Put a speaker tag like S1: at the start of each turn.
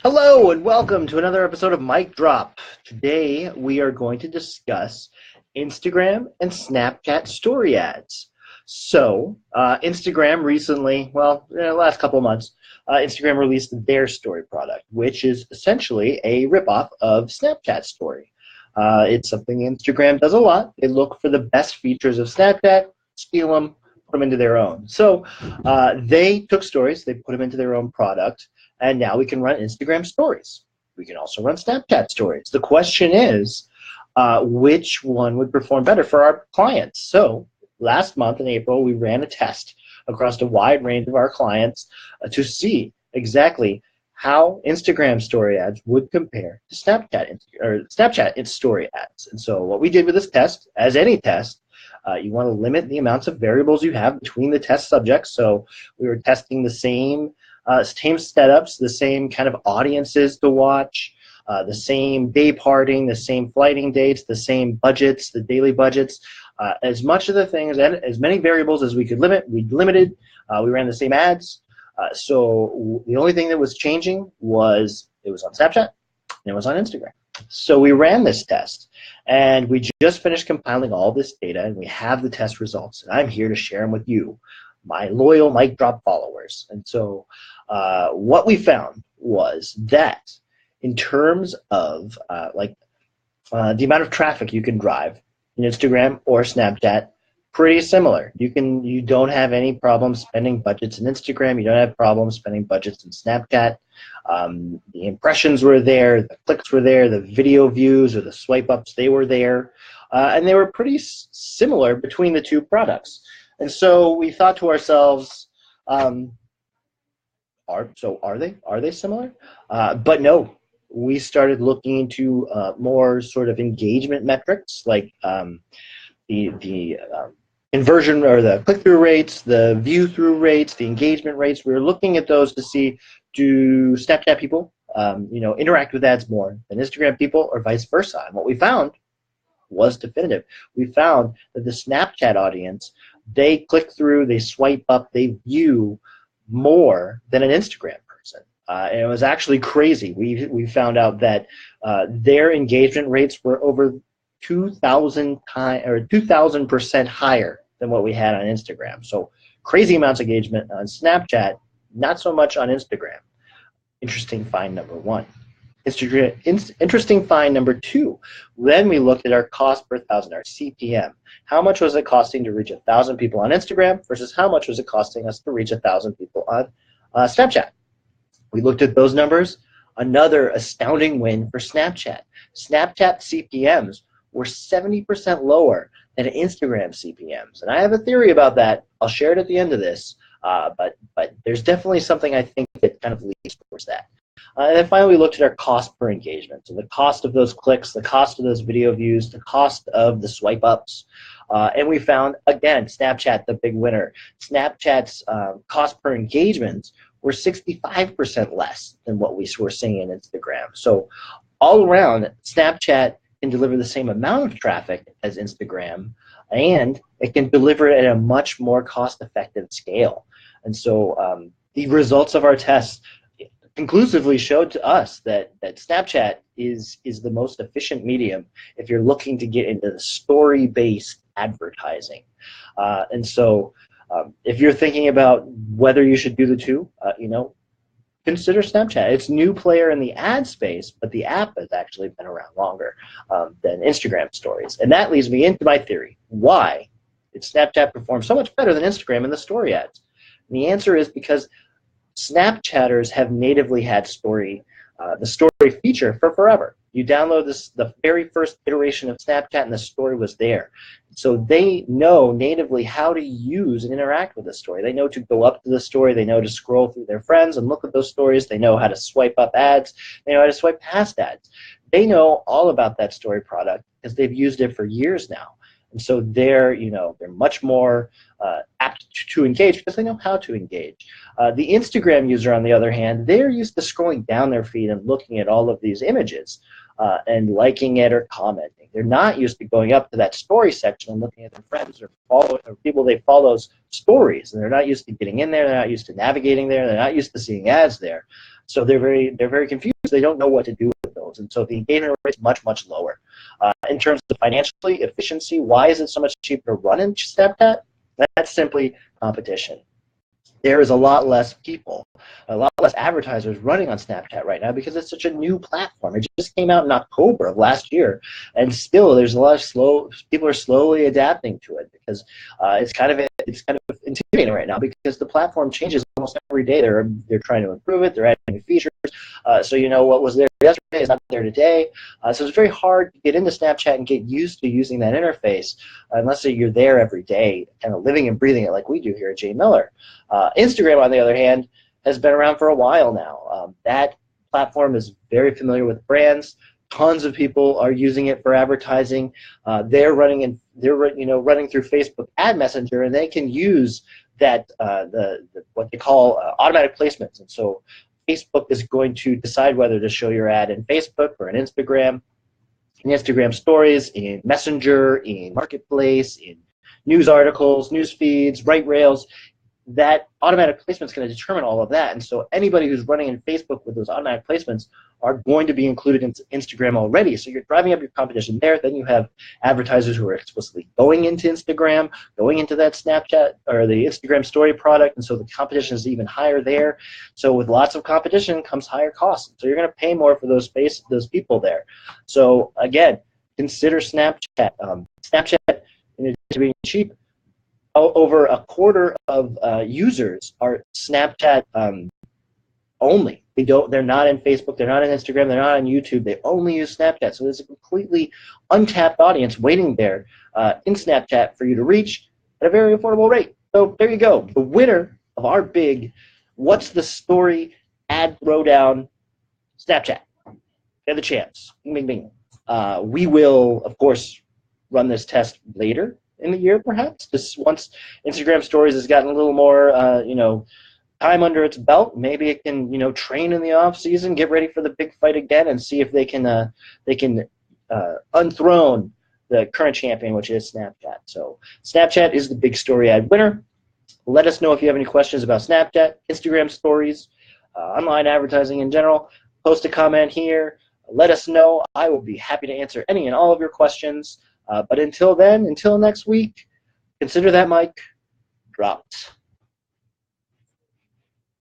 S1: Hello and welcome to another episode of Mic Drop. Today we are going to discuss Instagram and Snapchat story ads. Instagram recently, the last couple of months, Instagram released their story product, which is essentially a ripoff of Snapchat story. It's something Instagram does a lot. They look for the best features of Snapchat, steal them, put them into their own. They took stories, they put them into their own product, and now we can run Instagram stories. We can also run Snapchat stories. The question is, which one would perform better for our clients? So last month in April, we ran a test across a wide range of our clients to see exactly how Instagram story ads would compare to Snapchat story ads. And so what we did with this test, as any test, you want to limit the amounts of variables you have between the test subjects. So we were testing the same setups, the same kind of audiences to watch, the same day parting, the same flighting dates, the same budgets, the daily budgets. As much of the things, as many variables as we could limit, we limited. We ran the same ads. So the only thing that was changing was it was on Snapchat and it was on Instagram. So we ran this test, and we just finished compiling all this data, and we have the test results, and I'm here to share them with you, my loyal Mic Drop followers. And so what we found was that in terms of the amount of traffic you can drive in Instagram or Snapchat, pretty similar. You don't have any problem spending budgets in Instagram. You don't have problems spending budgets in Snapchat. The impressions were there, the clicks were there, the video views or the swipe ups, they were there, and they were pretty similar between the two products. And so we thought to ourselves, are they similar? But no, we started looking into more sort of engagement metrics, like the conversion or the click-through rates, the view-through rates, the engagement rates. We were looking at those to see, do Snapchat people interact with ads more than Instagram people, or vice versa? And what we found was definitive. We found that the Snapchat audience, they click through, they swipe up, they view more than an Instagram person. And it was actually crazy. We found out that their engagement rates were over 2,000% higher than what we had on Instagram. So crazy amounts of engagement on Snapchat, not so much on Instagram. Interesting find number one. Interesting find number two. Then we looked at our cost per thousand, our CPM. How much was it costing to reach 1,000 people on Instagram versus how much was it costing us to reach 1,000 people on Snapchat? We looked at those numbers. Another astounding win for Snapchat. Snapchat CPMs were 70% lower than Instagram CPMs. And I have a theory about that. I'll share it at the end of this. But there's definitely something I think that kind of leads towards that. And then finally, we looked at our cost per engagement. So the cost of those clicks, the cost of those video views, the cost of the swipe ups. And we found, again, Snapchat, the big winner. Snapchat's cost per engagement were 65% less than what we were seeing in Instagram. So all around, Snapchat can deliver the same amount of traffic as Instagram, and it can deliver it at a much more cost-effective scale. And so the results of our tests conclusively showed to us that Snapchat is the most efficient medium if you're looking to get into the story-based advertising. And so if you're thinking about whether you should do the two, consider Snapchat. It's a new player in the ad space, but the app has actually been around longer than Instagram stories. And that leads me into my theory. Why did Snapchat perform so much better than Instagram in the story ads? And the answer is because Snapchatters have natively had the story feature for forever. You download the very first iteration of Snapchat, and the story was there. So they know natively how to use and interact with the story. They know to go up to the story. They know to scroll through their friends and look at those stories. They know how to swipe up ads. They know how to swipe past ads. They know all about that story product because they've used it for years now. And so they're much more apt to engage because they know how to engage. The Instagram user, on the other hand, they're used to scrolling down their feed and looking at all of these images and liking it or commenting. They're not used to going up to that story section and looking at their friends or people they follow's stories. And they're not used to getting in there. They're not used to navigating there. They're not used to seeing ads there. So they're very confused. They don't know what to do with those, and so the engagement rate is much lower. In terms of financially efficiency, why is it so much cheaper to run in Snapchat? That's simply competition. There is a lot less people, a lot less advertisers running on Snapchat right now because it's such a new platform. It just came out in October of last year, and still there's a lot of people are slowly adapting to it because it's kind of intimidating right now because the platform changes almost every day. They're trying to improve it. They're adding new features. So what was there yesterday is not there today. So it's very hard to get into Snapchat and get used to using that interface unless you're there every day, kind of living and breathing it like we do here at Jay Miller. Instagram, on the other hand, has been around for a while now. That platform is very familiar with brands. Tons of people are using it for advertising. They're running through Facebook Ad Messenger, and they can use that what they call automatic placements. And so Facebook is going to decide whether to show your ad in Facebook or in Instagram Stories, in Messenger, in Marketplace, in news articles, news feeds, right rails. That automatic placement is going to determine all of that. And so anybody who's running in Facebook with those automatic placements are going to be included in Instagram already. So you're driving up your competition there. Then you have advertisers who are explicitly going into Instagram, going into that Snapchat or the Instagram story product. And so the competition is even higher there. So with lots of competition comes higher costs. So you're going to pay more for those people there. So again, consider Snapchat. Snapchat, in addition to being cheap, over a quarter of users are Snapchat only. They're not in Facebook. They're not in Instagram. They're not on YouTube. They only use Snapchat. So there's a completely untapped audience waiting there in Snapchat for you to reach at a very affordable rate. So there you go. The winner of our big "What's the Story" ad throwdown, Snapchat. You have the chance. Bing, bing, bing. We will, of course, run this test later in the year, perhaps. Just once Instagram Stories has gotten a little more, time under its belt, maybe it can, train in the off season, get ready for the big fight again, and see if they can unthrone the current champion, which is Snapchat. So Snapchat is the big story ad winner. Let us know if you have any questions about Snapchat, Instagram Stories, online advertising in general. Post a comment here. Let us know. I will be happy to answer any and all of your questions. But until then, until next week, consider that mic dropped.